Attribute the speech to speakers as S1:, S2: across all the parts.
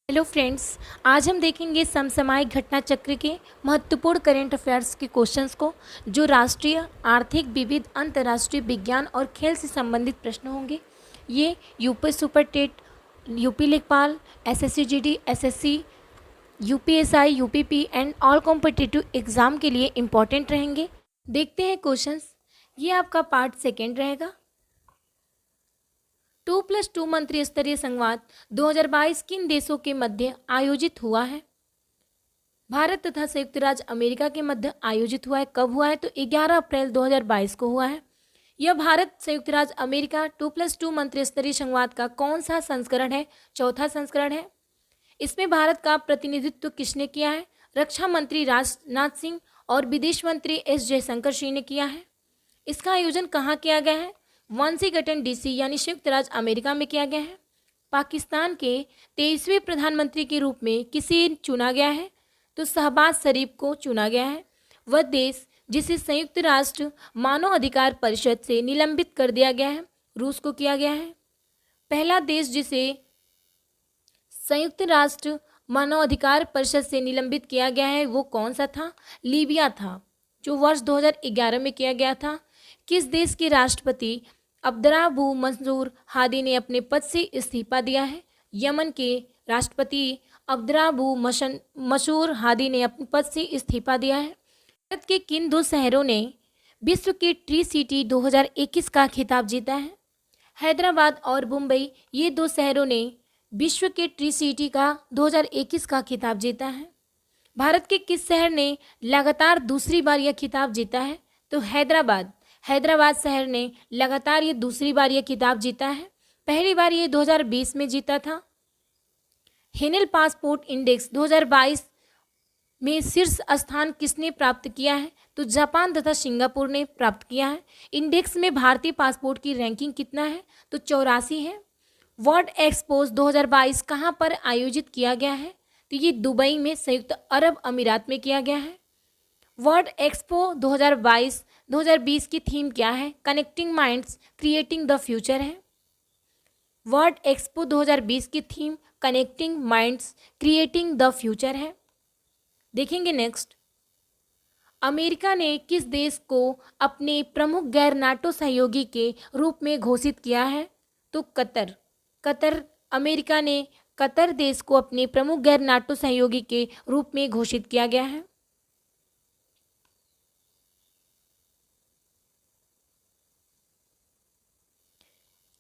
S1: Hello friends. आज हम देखेंगे समसामयिक घटना चक्र के महत्वपूर्ण करंट अफेयर्स के क्वेश्चंस को, जो राष्ट्रीय, आर्थिक, विविध, अंतर्राष्ट्रीय, विज्ञान और खेल से संबंधित प्रश्न होंगे। ये यूपी सुपर टेट, यूपी लेखपाल, SSC GD, SSC, UPSI, UPP and all competitive exam के लिए इम्पॉर्टेंट रहेंगे। देखते हैं क्वेश्चंस। ये आपका पार्ट सेकेंड रहेगा। 2+2 मंत्री स्तरीय संवाद 2022 किन देशों के मध्य आयोजित हुआ है? भारत तथा संयुक्त राज्य अमेरिका के मध्य आयोजित हुआ है। कब हुआ है? तो 11 अप्रैल 2022 को हुआ है। यह भारत संयुक्त राज्य अमेरिका 2+2 मंत्री स्तरीय संवाद का कौन सा संस्करण है? चौथा संस्करण है। इसमें भारत का प्रतिनिधित्व किसने किया है? रक्षा मंत्री राजनाथ सिंह और विदेश मंत्री एस जयशंकर श्री ने किया है। इसका आयोजन कहाँ किया गया है? वाशिंगटन डीसी यानी संयुक्त राज्य अमेरिका में किया गया है। पाकिस्तान के 23वें प्रधानमंत्री के रूप में किसे चुना गया है? तो शहबाज शरीफ को चुना गया है। वह देश जिसे संयुक्त राष्ट्र मानव अधिकार परिषद से निलंबित कर दिया गया है, रूस को किया गया है। पहला देश जिसे संयुक्त राष्ट्र मानव अधिकार परिषद से निलंबित किया गया है वो कौन सा था? लीबिया था, जो वर्ष 2011 में किया गया था। किस देश के राष्ट्रपति अब्दुर्रब्बु मंसूर हादी ने अपने पद से इस्तीफा दिया है? यमन के राष्ट्रपति अब्दुर्रब्बु मंसूर हादी ने अपने पद से इस्तीफा दिया है। भारत के किन दो शहरों ने विश्व के ट्री सिटी 2021 का खिताब जीता है? हैदराबाद और मुंबई, ये दो शहरों ने विश्व के ट्री सिटी का 2021 का खिताब जीता है। भारत के किस शहर ने लगातार दूसरी बार यह खिताब जीता है? तो हैदराबाद शहर ने लगातार ये दूसरी बार ये खिताब जीता है। पहली बार ये 2020 में जीता था। हेनेल पासपोर्ट इंडेक्स 2022 में शीर्ष स्थान किसने प्राप्त किया है? तो जापान तथा सिंगापुर ने प्राप्त किया है। इंडेक्स में भारतीय पासपोर्ट की रैंकिंग कितना है? तो 84 है। वर्ल्ड एक्सपो 2022 कहाँ पर आयोजित किया गया है? तो ये दुबई में संयुक्त अरब अमीरात में किया गया है। वर्ल्ड एक्सपो 2020 की थीम क्या है? Connecting minds creating the future है। वर्ल्ड एक्सपो 2020 की theme connecting minds creating the future है। देखेंगे नेक्स्ट। अमेरिका ने किस देश को अपने प्रमुख गैर नाटो सहयोगी के रूप में घोषित किया है? तो कतर। अमेरिका ने कतर देश को अपने प्रमुख गैर नाटो सहयोगी के रूप में घोषित किया गया है।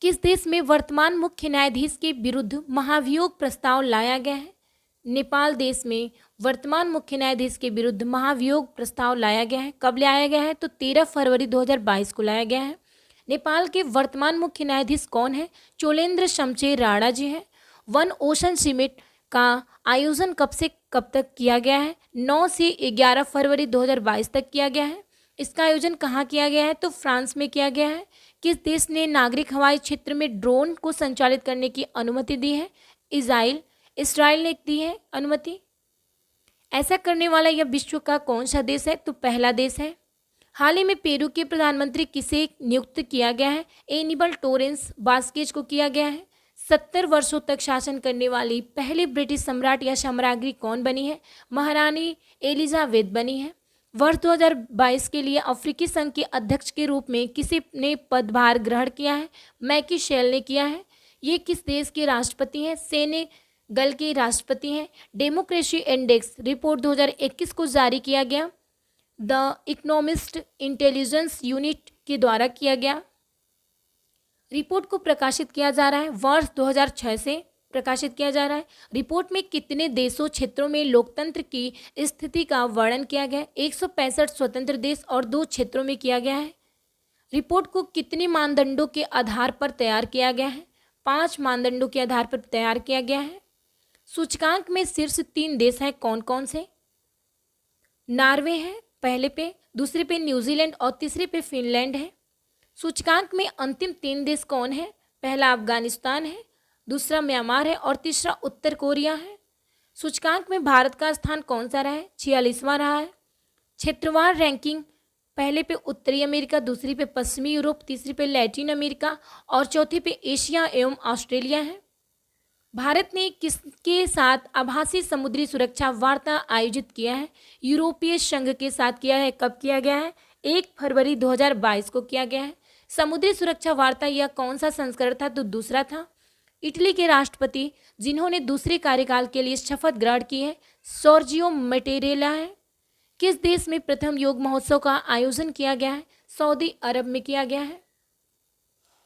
S1: किस देश में वर्तमान मुख्य न्यायाधीश के विरुद्ध महाभियोग प्रस्ताव लाया गया है? नेपाल देश में वर्तमान मुख्य न्यायाधीश के विरुद्ध महाभियोग प्रस्ताव लाया गया है। कब लाया गया है? तो 13 फरवरी 2022 को लाया गया है। नेपाल के वर्तमान मुख्य न्यायाधीश कौन है? चोलेन्द्र शमशेर राणा जी हैं। वन ओशन समिट का आयोजन कब से कब तक किया गया है? 9 से 11 फरवरी 2022 तक किया गया है। इसका आयोजन कहाँ किया गया है? तो फ्रांस में किया गया है। किस देश ने नागरिक हवाई क्षेत्र में ड्रोन को संचालित करने की अनुमति दी है? इसराइल ने दी है अनुमति। ऐसा करने वाला यह विश्व का कौन सा देश है? तो पहला देश है। हाल ही में पेरू के प्रधानमंत्री किसे नियुक्त किया गया है? एनिबल टोरेंस वास्केज को किया गया है। 70 वर्षों तक शासन करने वाली पहली ब्रिटिश सम्राट या साम्राज्ञी कौन बनी है? महारानी एलिजाबेथ बनी है। वर्ष 2022 के लिए अफ्रीकी संघ के अध्यक्ष के रूप में किसी ने पदभार ग्रहण किया है? मैकी सेल ने किया है। ये किस देश के राष्ट्रपति हैं? सेनेगल के राष्ट्रपति हैं। डेमोक्रेसी इंडेक्स रिपोर्ट 2021 को जारी किया गया द इकोनॉमिस्ट इंटेलिजेंस यूनिट के द्वारा किया गया। रिपोर्ट को प्रकाशित किया जा रहा है वर्ष 2006 से प्रकाशित किया जा रहा है। रिपोर्ट में कितने देशों क्षेत्रों में लोकतंत्र की स्थिति का वर्णन किया गया है? 165 स्वतंत्र देश और 2 क्षेत्रों में किया गया है। रिपोर्ट को कितने मानदंडों के आधार पर तैयार किया गया है? 5 मानदंडों के आधार पर तैयार किया गया है। सूचकांक में शीर्ष 3 देश हैं, कौन कौन से? नॉर्वे है पहले पे, दूसरे पे न्यूजीलैंड और तीसरे पे फिनलैंड है। सूचकांक में अंतिम 3 देश कौन है? पहला अफगानिस्तान है, दूसरा म्यांमार है और तीसरा उत्तर कोरिया है। सूचकांक में भारत का स्थान कौन सा रहा है? 46वां रहा है। क्षेत्रवार रैंकिंग पहले पे उत्तरी अमेरिका, दूसरी पे पश्चिमी यूरोप, तीसरी पे लैटिन अमेरिका और चौथी पे एशिया एवं ऑस्ट्रेलिया है। भारत ने किसके साथ आभासी समुद्री सुरक्षा वार्ता आयोजित किया है? यूरोपीय संघ के साथ किया है। कब किया गया है? 1 फरवरी 2022 को किया गया है। समुद्री सुरक्षा वार्ता यह कौन सा संस्करण था? तो दूसरा था। इटली के राष्ट्रपति जिन्होंने दूसरे कार्यकाल के लिए शपथ ग्रहण की है, सॉर्जियो मैटेरेला है। किस देश में प्रथम योग महोत्सव का आयोजन किया गया है? सऊदी अरब में किया गया है।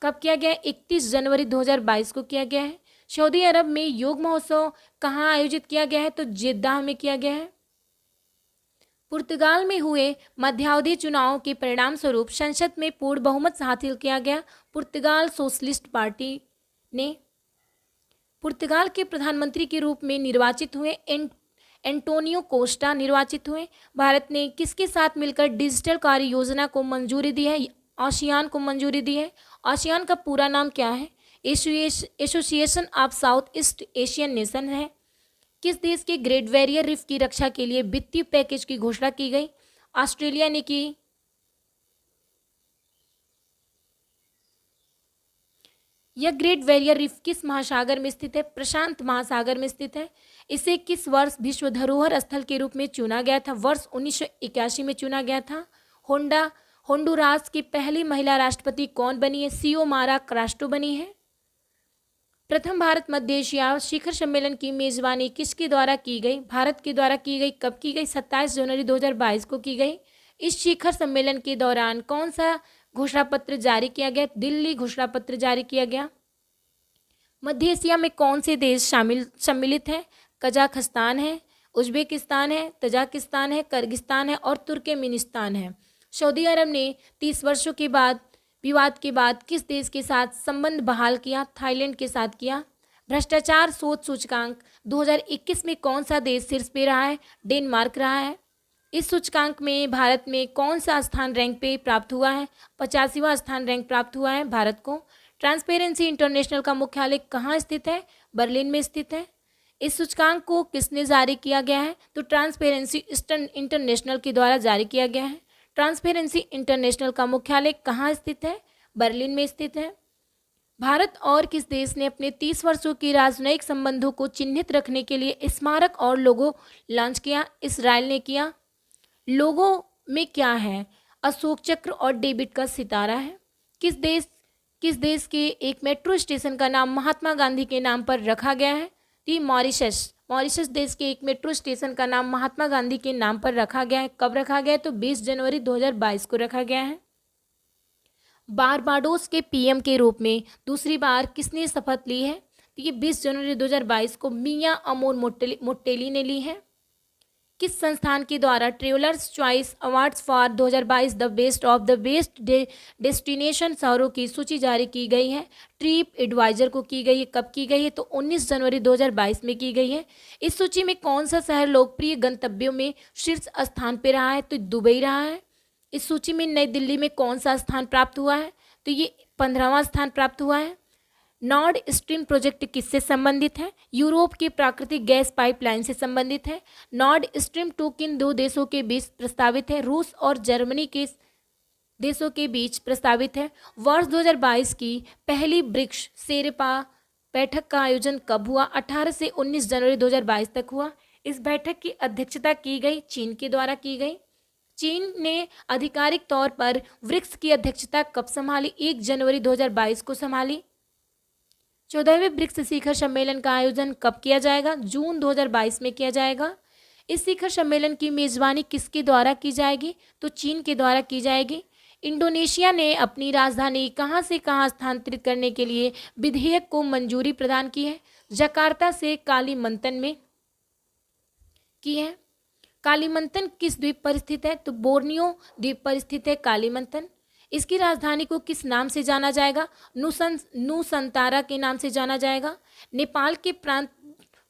S1: कब किया गया है? 31 जनवरी 2022 को किया गया है। सऊदी अरब में योग महोत्सव कहाँ आयोजित किया गया है? तो जेद्दाह में किया गया है। पुर्तगाल में हुए मध्यावधि चुनाव के परिणाम स्वरूप संसद में पूर्ण बहुमत हासिल किया गया पुर्तगाल सोशलिस्ट पार्टी ने। पुर्तगाल के प्रधानमंत्री के रूप में निर्वाचित हुए एंटोनियो कोस्टा निर्वाचित हुए। भारत ने किसके साथ मिलकर डिजिटल कार्य योजना को मंजूरी दी है? आसियान को मंजूरी दी है। आसियान का पूरा नाम क्या है? Association of south east Asian nation है। किस देश के ग्रेट बैरियर रीफ की रक्षा के लिए वित्तीय पैकेज की घोषणा की गई? ऑस्ट्रेलिया ने की। यह ग्रेट बैरियर रीफ किस महासागर में स्थित है? प्रशांत महासागर में स्थित है। इसे किस वर्ष विश्व धरोहर स्थल के रूप में चुना गया था? वर्ष 1981 में चुना गया था। होंडुरास की पहली महिला राष्ट्रपति कौन बनी है? सियोमारा क्रास्टो बनी है। प्रथम भारत मध्य एशिया शिखर सम्मेलन की मेजबानी किसके द्वारा की गई? भारत के द्वारा की गई। कब की गई? 27 जनवरी 2022 को की गई। इस शिखर सम्मेलन के दौरान कौन सा घोषणा पत्र जारी किया गया? दिल्ली घोषणा पत्र जारी किया गया। मध्य एशिया में कौन से देश सम्मिलित हैं? कजाकिस्तान है, उज्बेकिस्तान है, तजाकिस्तान है, किर्गिस्तान है और तुर्कमेनिस्तान है। सऊदी अरब ने 30 वर्षों के बाद विवाद के बाद किस देश के साथ संबंध बहाल किया? थाईलैंड के साथ किया। भ्रष्टाचार शोध सूचकांक 2021 में कौन सा देश शीर्ष पे रहा है? डेनमार्क रहा है। इस सूचकांक में भारत में कौन सा स्थान रैंक पे प्राप्त हुआ है? 85वां स्थान रैंक प्राप्त हुआ है भारत को। ट्रांसपेरेंसी इंटरनेशनल का मुख्यालय कहाँ स्थित है? बर्लिन में स्थित है। इस सूचकांक को किसने जारी किया गया है? तो ट्रांसपेरेंसी इंटरनेशनल के द्वारा जारी किया गया है। ट्रांसपेरेंसी इंटरनेशनल का मुख्यालय कहाँ स्थित है? बर्लिन में स्थित है। भारत और किस देश ने अपने 30 वर्षों की राजनयिक संबंधों को चिन्हित रखने के लिए स्मारक और लोगो लॉन्च किया? इजराइल ने किया। लोगो में क्या है? अशोक चक्र और डेविड का सितारा है। किस देश के एक मेट्रो स्टेशन का नाम महात्मा गांधी के नाम पर रखा गया है? मॉरिशस देश के एक मेट्रो स्टेशन का नाम महात्मा गांधी के नाम पर रखा गया है। कब रखा गया है? तो 20 जनवरी 2022 को रखा गया है। बारबाडोस के पीएम के रूप में दूसरी बार किसने शपथ ली है? तो ये 20 जनवरी 2022 को मिया अमोर मोटेली ने ली है। किस संस्थान के द्वारा travellers choice awards for 2022 the best of the best destination शहरों की सूची जारी की गई है? ट्रिप एडवाइजर को की गई है। कब की गई है? तो 19 जनवरी 2022 में की गई है। इस सूची में कौन सा शहर लोकप्रिय गंतव्यों में शीर्ष स्थान पर रहा है? तो दुबई रहा है। इस सूची में नई दिल्ली में कौन सा स्थान प्राप्त हुआ है? तो ये 15वां स्थान प्राप्त हुआ है। नॉर्ड स्ट्रीम प्रोजेक्ट किससे संबंधित है? यूरोप की प्राकृतिक गैस पाइपलाइन से संबंधित है। नॉर्ड स्ट्रीम 2 किन दो देशों के बीच प्रस्तावित है? रूस और जर्मनी के देशों के बीच प्रस्तावित है। वर्ष 2022 की पहली ब्रिक्स शेरपा बैठक का आयोजन कब हुआ? 18 से 19 जनवरी 2022 तक हुआ। इस बैठक की अध्यक्षता की गई चीन के द्वारा की गई। चीन ने आधिकारिक तौर पर ब्रिक्स की अध्यक्षता कब संभाली? 1 जनवरी 2022 को संभाली। 14वें ब्रिक्स शिखर सम्मेलन का आयोजन कब किया जाएगा? जून 2022 में किया जाएगा। इस शिखर सम्मेलन की मेजबानी किसके द्वारा की जाएगी? तो चीन के द्वारा की जाएगी। इंडोनेशिया ने अपनी राजधानी कहां से कहां स्थानांतरित करने के लिए विधेयक को मंजूरी प्रदान की है? जकार्ता से कालीमंतन में की है। कालीमंतन किस द्वीप पर स्थित है? तो बोर्नियो द्वीप पर स्थित है कालीमंतन। इसकी राजधानी को किस नाम से जाना जाएगा? नुसंतारा के नाम से जाना जाएगा। नेपाल के प्रांत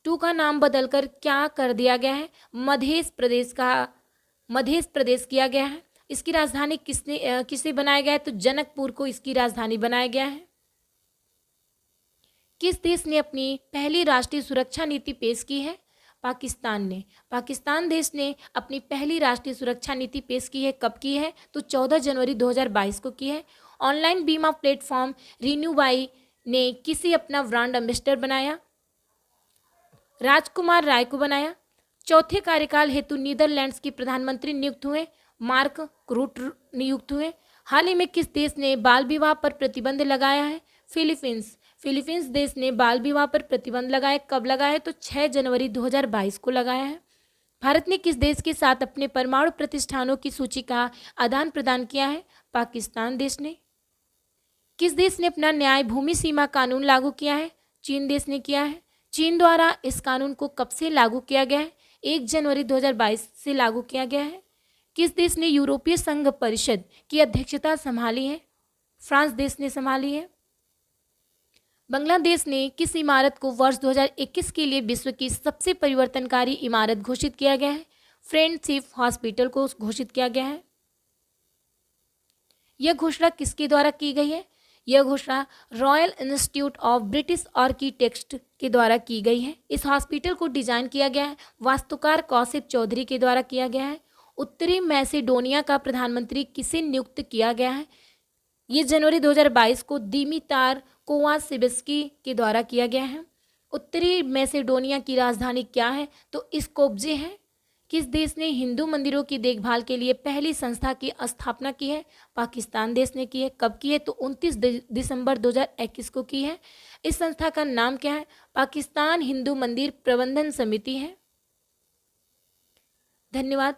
S1: टू का नाम बदलकर क्या कर दिया गया है? मध्य प्रदेश किया गया है। इसकी राजधानी किसे बनाया गया है? तो जनकपुर को इसकी राजधानी बनाया गया है। किस देश ने अपनी पहली राष्ट्रीय सुरक्षा नीति पेश की है? पाकिस्तान ने। पाकिस्तान देश ने अपनी पहली राष्ट्रीय सुरक्षा नीति पेश की है। कब की है? तो 14 जनवरी 2022 को की है। ऑनलाइन बीमा प्लेटफॉर्म रिन्यूबाई ने किसे अपना ब्रांड एम्बेसडर बनाया? राजकुमार राय को बनाया। चौथे कार्यकाल हेतु नीदरलैंड्स के प्रधानमंत्री नियुक्त हुए, मार्क रूट नियुक्त हुए। हाल ही में किस देश ने बाल विवाह पर प्रतिबंध लगाया है? फिलीपींस। फिलीपींस देश ने बाल विवाह पर प्रतिबंध लगाया। कब लगाया है? तो 6 जनवरी 2022 को लगाया है। भारत ने किस देश के साथ अपने परमाणु प्रतिष्ठानों की सूची का आदान प्रदान किया है? पाकिस्तान देश ने। किस देश ने अपना न्याय भूमि सीमा कानून लागू किया है? चीन देश ने किया है। चीन द्वारा इस कानून को कब से लागू किया गया है? 1 जनवरी 2022 से लागू किया गया है। किस देश ने यूरोपीय संघ परिषद की अध्यक्षता संभाली है? फ्रांस देश ने संभाली है। बांग्लादेश ने किस इमारत को वर्ष 2021 के लिए विश्व की सबसे परिवर्तनकारी इमारत घोषित किया गया है? फ्रेंडशिप हॉस्पिटल को घोषित किया गया है। यह घोषणा किसके द्वारा की गई है? यह घोषणा royal institute of British architect के द्वारा की गई है। इस हॉस्पिटल को डिजाइन किया गया है वास्तुकार कौशिक चौधरी के द्वारा किया गया है। उत्तरी मैसेडोनिया का प्रधानमंत्री किसे नियुक्त किया गया है? ये जनवरी 2022 को दिमितार कोवासिविस्की के द्वारा किया गया है। उत्तरी मैसेडोनिया की राजधानी क्या है? तो स्कोप्जे है। किस देश ने हिंदू मंदिरों की देखभाल के लिए पहली संस्था की स्थापना की है? पाकिस्तान देश ने की है। कब की है? तो 29 दिसंबर 2021 को की है। इस संस्था का नाम क्या है? पाकिस्तान हिंदू मंदिर प्रबंधन समिति है। धन्यवाद।